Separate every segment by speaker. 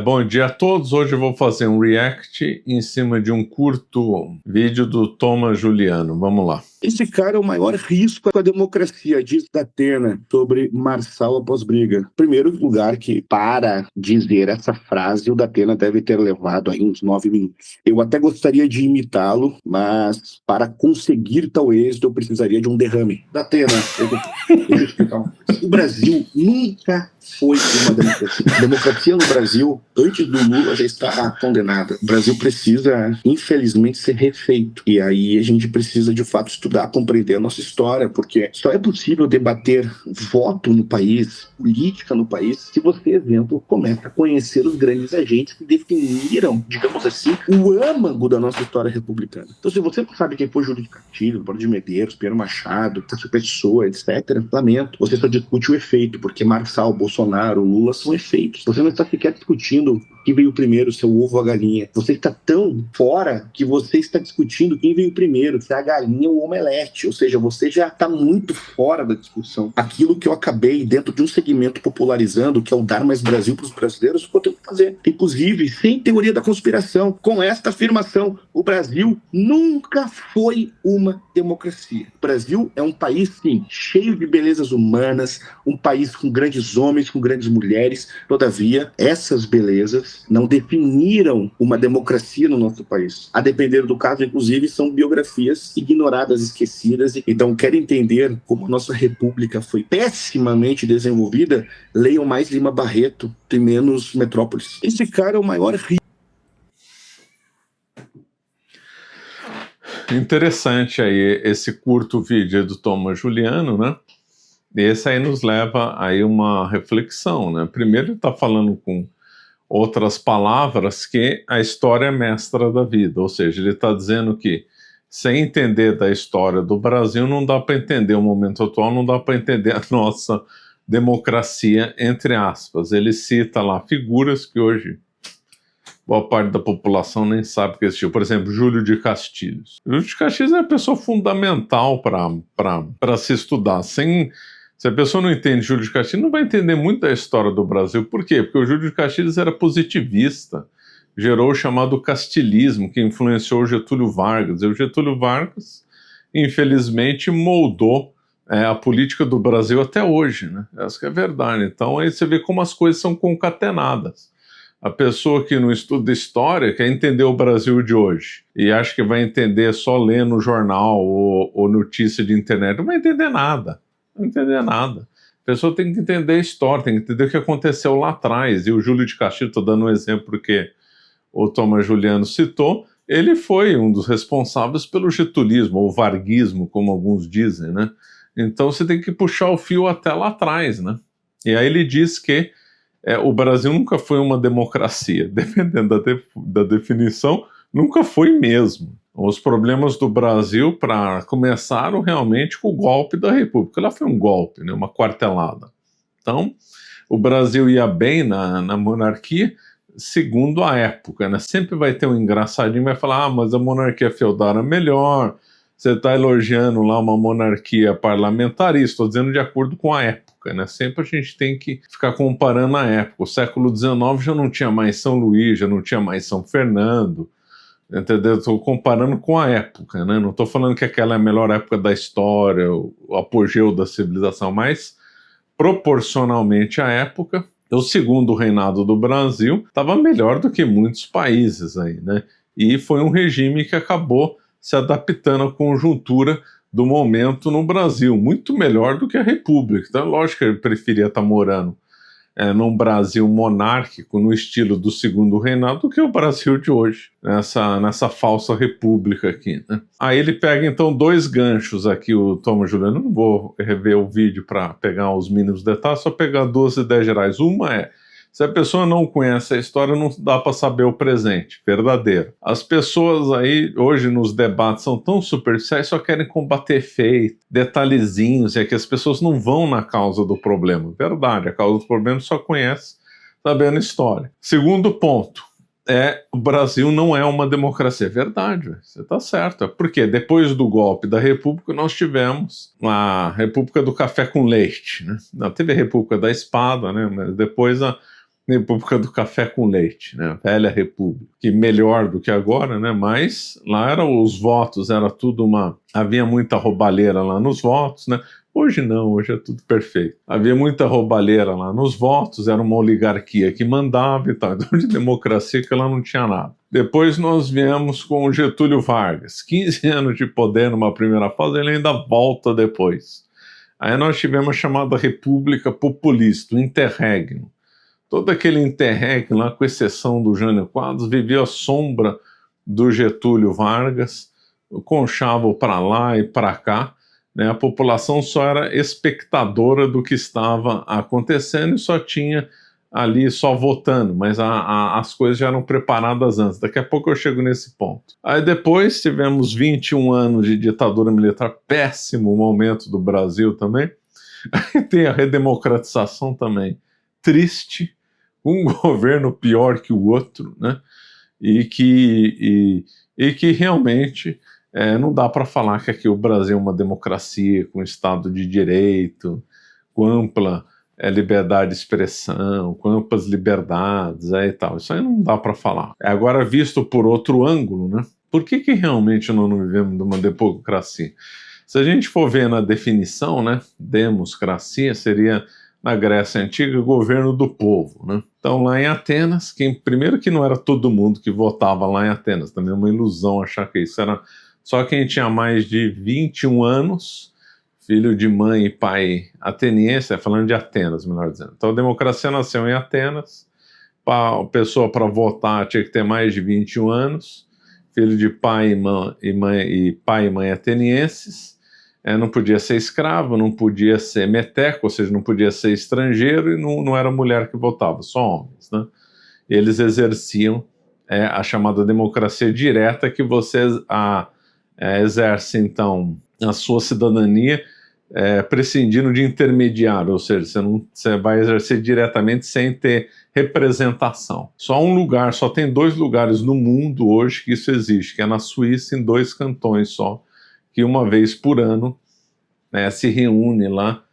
Speaker 1: Bom dia a todos. Hoje eu vou fazer um react em cima de um curto vídeo do Thomas Juliano. Vamos lá.
Speaker 2: Esse cara é o maior risco à democracia, diz Datena sobre Marçal após briga. Primeiro lugar que, para dizer essa frase, o Datena deve ter levado aí uns 9 minutos. Eu até gostaria de imitá-lo, mas para conseguir tal êxito eu precisaria de um derrame. Datena, deixa eu explicar uma coisa. O Brasil nunca foi uma democracia. A democracia no Brasil, antes do Lula, já está condenada. O Brasil precisa, infelizmente, ser refeito. E aí a gente precisa, de fato, estudar, compreender a nossa história, porque só é possível debater voto no país, política no país, se você, exemplo, começa a conhecer os grandes agentes que definiram, digamos assim, o âmago da nossa história republicana. Então, se você não sabe quem foi Júlio de Castilhos, Borges de Medeiros, Pinheiro Machado, Cássio Pessoa, etc., lamento, você só discute o efeito, porque Marçal, Bolsonaro, Lula são efeitos. Você não está sequer discutindo quem veio primeiro, se é o ovo ou a galinha. Você está tão fora que você está discutindo quem veio primeiro, se é a galinha ou o omelete. Ou seja, você já está muito fora da discussão. Aquilo que eu acabei, dentro de um segmento popularizando, que é o dar mais Brasil para os brasileiros, eu tenho que fazer. Inclusive, sem teoria da conspiração, com esta afirmação, o Brasil nunca foi uma democracia. O Brasil é um país, sim, cheio de belezas humanas, um país com grandes homens, com grandes mulheres. Todavia, essas belezas não definiram uma democracia no nosso país. A depender do caso, inclusive, são biografias ignoradas, esquecidas. Então, quer entender como a nossa república foi pessimamente desenvolvida? Leiam mais Lima Barreto e menos Metrópolis. Esse cara é o maior risco.
Speaker 1: Interessante aí esse curto vídeo do Thomas Juliano, né? Esse aí nos leva a uma reflexão, né? Primeiro ele está falando com outras palavras que a história é mestra da vida, ou seja, ele está dizendo que sem entender da história do Brasil não dá para entender o momento atual, não dá para entender a nossa democracia, entre aspas. Ele cita lá figuras que hoje boa parte da população nem sabe que existiu. Por exemplo, Júlio de Castilhos. Júlio de Castilhos é uma pessoa fundamental para se estudar. Se a pessoa não entende Júlio de Castilhos, não vai entender muito da história do Brasil. Por quê? Porque o Júlio de Castilhos era positivista, gerou o chamado castilismo, que influenciou o Getúlio Vargas. E o Getúlio Vargas, infelizmente, moldou a política do Brasil até hoje, né? Essa que é a verdade. Então aí você vê como as coisas são concatenadas. A pessoa que não estuda história quer entender o Brasil de hoje e acha que vai entender só lendo jornal ou notícia de internet. Não vai entender nada. Não entender nada. A pessoa tem que entender a história, tem que entender o que aconteceu lá atrás. E o Júlio de Castilhos, estou dando um exemplo que o Thomas Juliano citou, ele foi um dos responsáveis pelo getulismo, ou varguismo, como alguns dizem, né? Então você tem que puxar o fio até lá atrás, né? E aí ele diz que o Brasil nunca foi uma democracia, dependendo da definição, nunca foi mesmo. Os problemas do Brasil, começaram realmente com o golpe da República. Lá foi um golpe, né, uma quartelada. Então, o Brasil ia bem na monarquia, segundo a época, né? Sempre vai ter um engraçadinho que vai falar, mas a monarquia feudal era melhor, você está elogiando lá uma monarquia parlamentarista, estou dizendo de acordo com a época, né? Sempre a gente tem que ficar comparando a época. O século XIX já não tinha mais São Luís, já não tinha mais São Fernando, entendeu? Estou comparando com a época, né? Não estou falando que aquela é a melhor época da história, o apogeu da civilização, mas proporcionalmente à época, o segundo reinado do Brasil estava melhor do que muitos países aí, né? E foi um regime que acabou se adaptando à conjuntura do momento no Brasil, muito melhor do que a República. Então, lógico que ele preferia estar morando num Brasil monárquico, no estilo do segundo reinado, do que o Brasil de hoje, nessa falsa república aqui, né? Aí ele pega, então, dois ganchos aqui, o Thomas Juliano. Não vou rever o vídeo para pegar os mínimos detalhes, só pegar duas ideias gerais. Uma é, se a pessoa não conhece a história, não dá para saber o presente verdadeiro. As pessoas aí, hoje, nos debates, são tão superficiais, só querem combater efeito, detalhezinhos, é que as pessoas não vão na causa do problema. Verdade, a causa do problema só conhece sabendo história. Segundo ponto, o Brasil não é uma democracia. É verdade, você está certo. Porque depois do golpe da República, nós tivemos a República do Café com Leite, né? Não, teve a República da Espada, né? Mas depois República do Café com Leite, né? Velha República, que melhor do que agora, né? Mas lá eram os votos, era tudo havia muita roubalheira lá nos votos, né? Hoje não, hoje é tudo perfeito. Havia muita roubalheira lá nos votos, era uma oligarquia que mandava e tal, então de democracia que ela não tinha nada. Depois nós viemos com o Getúlio Vargas, 15 anos de poder numa primeira fase, ele ainda volta depois. Aí nós tivemos a chamada República Populista, o interregno. Todo aquele interregno lá, com exceção do Jânio Quadros, vivia à sombra do Getúlio Vargas, conchava para lá e para cá, né? A população só era espectadora do que estava acontecendo e só tinha ali só votando, mas as coisas já eram preparadas antes. Daqui a pouco eu chego nesse ponto. Aí depois tivemos 21 anos de ditadura militar, péssimo momento do Brasil também. Aí tem a redemocratização também, triste, um governo pior que o outro, né? E que realmente não dá para falar que aqui o Brasil é uma democracia com Estado de Direito, com ampla liberdade de expressão, com amplas liberdades e tal. Isso aí não dá para falar. Agora, visto por outro ângulo, né? Por que realmente nós não vivemos numa democracia? Se a gente for ver na definição, né, democracia seria, na Grécia Antiga, governo do povo, né? Então, lá em Atenas, primeiro que não era todo mundo que votava lá em Atenas, também é uma ilusão achar que isso era só quem tinha mais de 21 anos, filho de mãe e pai ateniense, falando de Atenas, melhor dizendo. Então, a democracia nasceu em Atenas, a pessoa para votar tinha que ter mais de 21 anos, filho de pai e mãe atenienses, não podia ser escravo, não podia ser meteco, ou seja, não podia ser estrangeiro e não era mulher que votava, só homens, né? Eles exerciam a chamada democracia direta, que você exerce, então, a sua cidadania prescindindo de intermediário, ou seja, você vai exercer diretamente sem ter representação. Só tem 2 lugares no mundo hoje que isso existe, que é na Suíça, em 2 cantões só, que uma vez por ano se reúne lá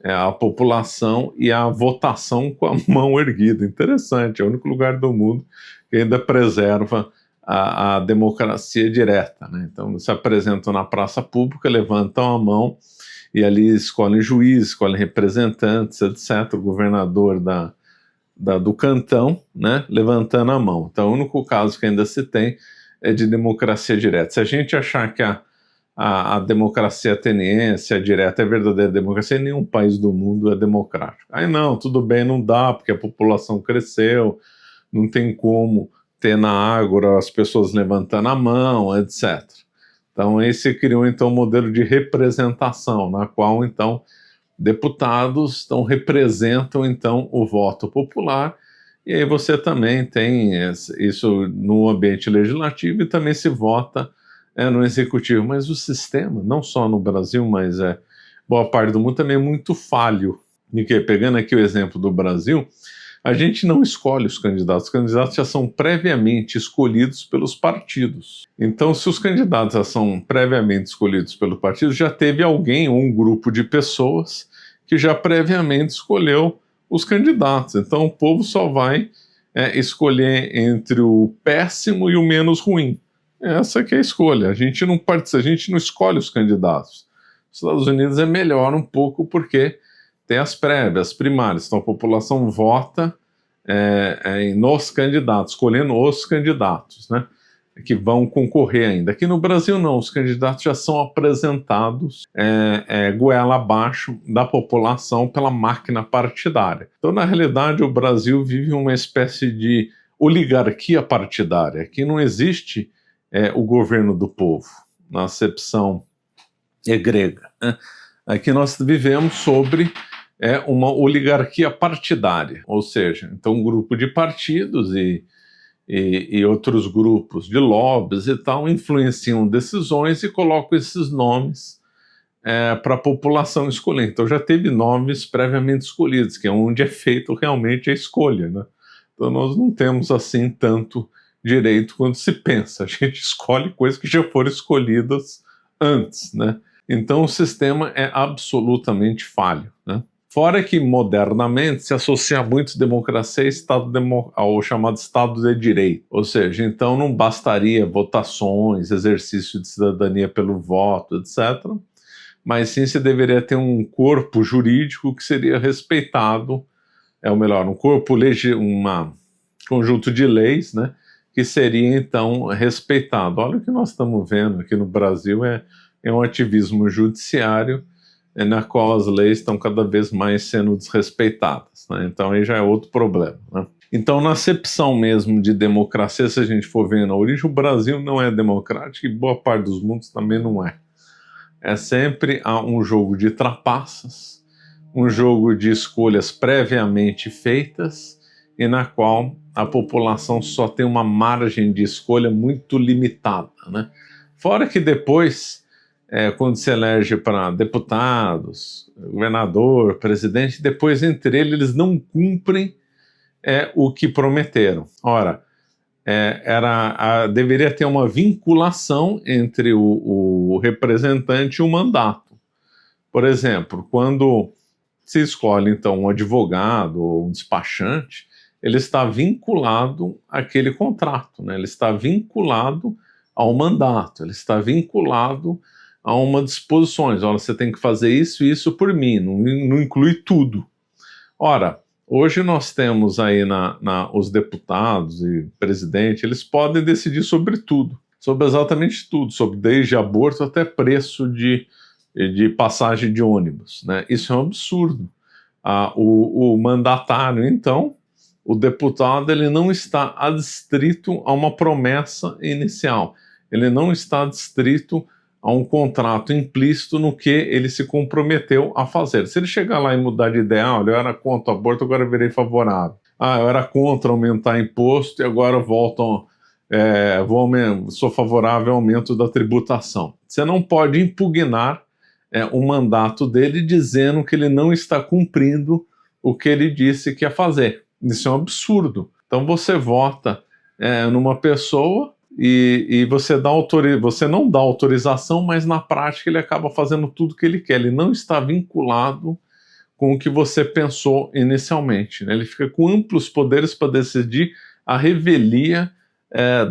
Speaker 1: a população e a votação com a mão erguida. Interessante, é o único lugar do mundo que ainda preserva a democracia direta, né? Então, se apresentam na praça pública, levantam a mão e ali escolhem juízes, escolhem representantes, etc., o governador do cantão, né, levantando a mão. Então, o único caso que ainda se tem é de democracia direta. Se a gente achar que a democracia ateniense, a direta, é verdadeira democracia, nenhum país do mundo é democrático. Aí não, tudo bem, não dá, porque a população cresceu, não tem como ter na Ágora as pessoas levantando a mão, etc. Então, aí se criou, então, um modelo de representação, na qual, então, deputados representam, então, o voto popular, e aí você também tem isso no ambiente legislativo e também se vota no executivo. Mas o sistema, não só no Brasil, mas boa parte do mundo também é muito falho. E que, pegando aqui o exemplo do Brasil, a gente não escolhe os candidatos já são previamente escolhidos pelos partidos. Então, se os candidatos já são previamente escolhidos pelo partido, já teve alguém ou um grupo de pessoas que já previamente escolheu os candidatos. Então, o povo só vai escolher entre o péssimo e o menos ruim. Essa que é a escolha. A gente não escolhe os candidatos. Nos Estados Unidos é melhor um pouco porque tem as prévias, as primárias, então a população vota nos candidatos, escolhendo os candidatos, né, que vão concorrer ainda. Aqui no Brasil não, os candidatos já são apresentados goela abaixo da população pela máquina partidária. Então, na realidade, o Brasil vive uma espécie de oligarquia partidária. Aqui não existe o governo do povo, na acepção grega, né? Aqui nós vivemos sobre uma oligarquia partidária, ou seja, então um grupo de partidos e outros grupos de lobbies e tal influenciam decisões e colocam esses nomes para a população escolher. Então já teve nomes previamente escolhidos, que é onde é feito realmente a escolha, né? Então nós não temos assim tanto direito quando se pensa, a gente escolhe coisas que já foram escolhidas antes, né? Então o sistema é absolutamente falho, né? Fora que, modernamente, se associa muito democracia ao chamado Estado de Direito. Ou seja, então não bastaria votações, exercício de cidadania pelo voto, etc., mas sim se deveria ter um corpo jurídico que seria respeitado, ou melhor, um conjunto de leis, né, que seria então respeitado. Olha o que nós estamos vendo aqui no Brasil, é um ativismo judiciário na qual as leis estão cada vez mais sendo desrespeitadas, né? Então aí já é outro problema, né? Então, na acepção mesmo de democracia, se a gente for ver na origem, o Brasil não é democrático e boa parte dos mundos também não é. É sempre um jogo de trapaças, um jogo de escolhas previamente feitas e na qual a população só tem uma margem de escolha muito limitada, né? Fora que depois, quando se elege para deputados, governador, presidente, depois entre eles não cumprem o que prometeram. Ora, deveria ter uma vinculação entre o representante e o mandato. Por exemplo, quando se escolhe então um advogado ou um despachante, ele está vinculado àquele contrato, né? Ele está vinculado ao mandato, ele está vinculado a uma disposições. Olha, você tem que fazer isso e isso por mim, não inclui tudo. Ora, hoje nós temos aí os deputados e presidente, eles podem decidir sobre tudo, sobre exatamente tudo, sobre desde aborto até preço de passagem de ônibus, né? Isso é um absurdo. O mandatário, então, o deputado, ele não está adstrito a uma promessa inicial, ele não está adstrito a um contrato implícito no que ele se comprometeu a fazer. Se ele chegar lá e mudar de ideia, olha, eu era contra o aborto, agora eu virei favorável. Eu era contra aumentar imposto e agora sou favorável ao aumento da tributação. Você não pode impugnar o mandato dele dizendo que ele não está cumprindo o que ele disse que ia fazer. Isso é um absurdo. Então você vota numa pessoa e você não dá autorização, mas na prática ele acaba fazendo tudo o que ele quer. Ele não está vinculado com o que você pensou inicialmente, né? Ele fica com amplos poderes para decidir a revelia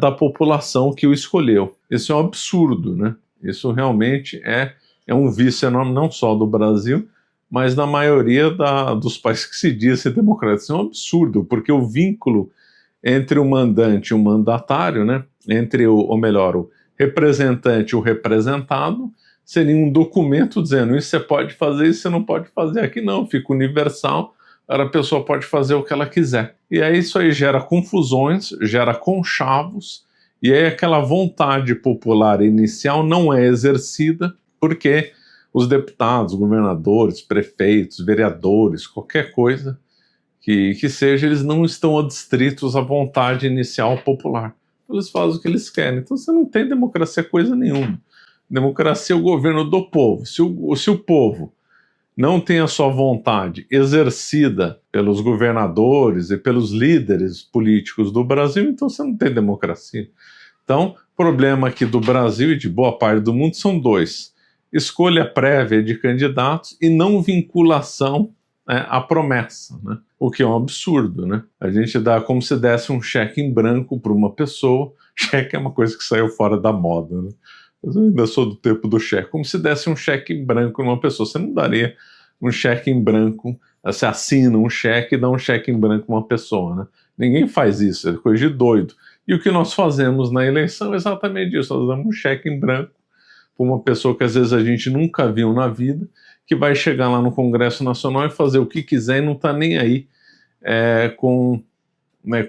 Speaker 1: da população que o escolheu. Isso é um absurdo, né? Isso realmente é um vício enorme, não só do Brasil, mas na maioria dos países que se dizem democráticos. Isso é um absurdo, porque o vínculo entre o mandante e o mandatário, né, entre o representante e o representado, seria um documento dizendo isso você pode fazer, isso você não pode fazer. Aqui não, fica universal, a pessoa pode fazer o que ela quiser. E aí isso aí gera confusões, gera conchavos, e aí aquela vontade popular inicial não é exercida, porque os deputados, governadores, prefeitos, vereadores, qualquer coisa que seja, eles não estão adstritos à vontade inicial popular. Eles fazem o que eles querem. Então você não tem democracia coisa nenhuma. Democracia é o governo do povo. Se o povo não tem a sua vontade exercida pelos governadores e pelos líderes políticos do Brasil, então você não tem democracia. Então, o problema aqui do Brasil e de boa parte do mundo são dois: escolha prévia de candidatos e não vinculação à promessa, né? O que é um absurdo, né? A gente dá como se desse um cheque em branco para uma pessoa. Cheque é uma coisa que saiu fora da moda, né? Eu ainda sou do tempo do cheque. Como se desse um cheque em branco numa pessoa. Você não daria um cheque em branco, você assina um cheque e dá um cheque em branco a uma pessoa, né? Ninguém faz isso, é coisa de doido. E o que nós fazemos na eleição é exatamente isso: nós damos um cheque em branco para uma pessoa que às vezes a gente nunca viu na vida, que vai chegar lá no Congresso Nacional e fazer o que quiser e não está nem aí com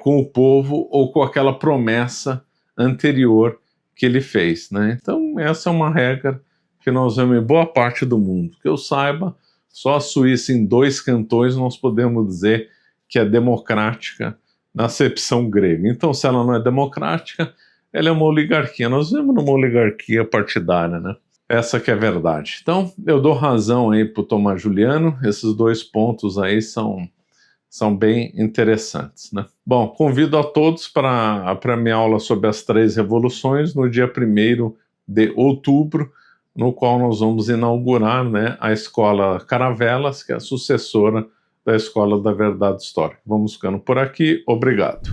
Speaker 1: o povo ou com aquela promessa anterior que ele fez, né? Então essa é uma regra que nós vemos em boa parte do mundo. Que eu saiba, só a Suíça, em 2 cantões, nós podemos dizer que é democrática na acepção grega. Então, se ela não é democrática, ela é uma oligarquia. Nós vivemos numa oligarquia partidária, né? Essa que é a verdade. Então, eu dou razão aí para o Tomás Juliano. Esses 2 pontos aí são bem interessantes, né? Bom, convido a todos para a minha aula sobre as 3 revoluções no dia 1º de outubro, no qual nós vamos inaugurar, né, a Escola Caravelas, que é a sucessora da Escola da Verdade Histórica. Vamos ficando por aqui. Obrigado.